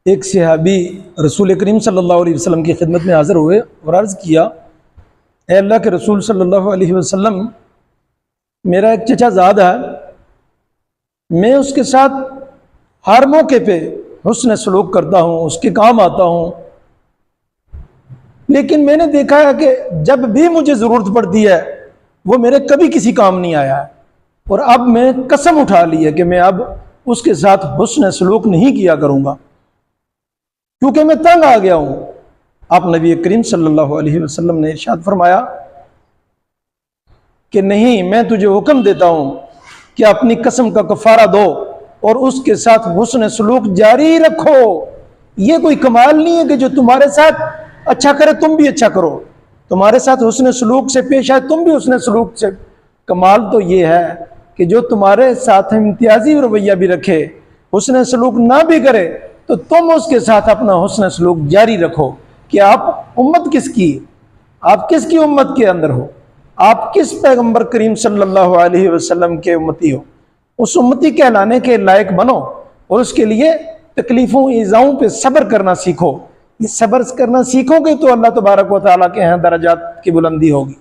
ایک صحابی رسول کریم صلی اللہ علیہ وسلم کی خدمت میں حاضر ہوئے اور عرض کیا، اے اللہ کے رسول صلی اللہ علیہ وسلم، میرا ایک چچا زاد ہے، میں اس کے ساتھ ہر موقع پہ حسن سلوک کرتا ہوں، اس کے کام آتا ہوں، لیکن میں نے دیکھا ہے کہ جب بھی مجھے ضرورت پڑتی ہے وہ میرے کبھی کسی کام نہیں آیا ہے، اور اب میں قسم اٹھا لی ہے کہ میں اب اس کے ساتھ حسن سلوک نہیں کیا کروں گا کیونکہ میں تنگ آ گیا ہوں۔ آپ نبی کریم صلی اللہ علیہ وسلم نے ارشاد فرمایا کہ نہیں، میں تجھے حکم دیتا ہوں کہ اپنی قسم کا کفارہ دو اور اس کے ساتھ حسن سلوک جاری رکھو۔ یہ کوئی کمال نہیں ہے کہ جو تمہارے ساتھ اچھا کرے تم بھی اچھا کرو، تمہارے ساتھ حسن سلوک سے پیش آئے تم بھی حسن سلوک سے۔ کمال تو یہ ہے کہ جو تمہارے ساتھ امتیازی رویہ بھی رکھے، حسن سلوک نہ بھی کرے، تو تم اس کے ساتھ اپنا حسن سلوک جاری رکھو۔ کہ آپ امت کس کی، آپ کس کی امت کے اندر ہو، آپ کس پیغمبر کریم صلی اللہ علیہ وسلم کے امتی ہو، اس امتی کہلانے کے لائق بنو، اور اس کے لیے تکلیفوں ایذاؤں پہ صبر کرنا سیکھو۔ یہ صبر کرنا سیکھو گے تو اللہ تبارک و تعالیٰ کے ہاں درجات کی بلندی ہوگی۔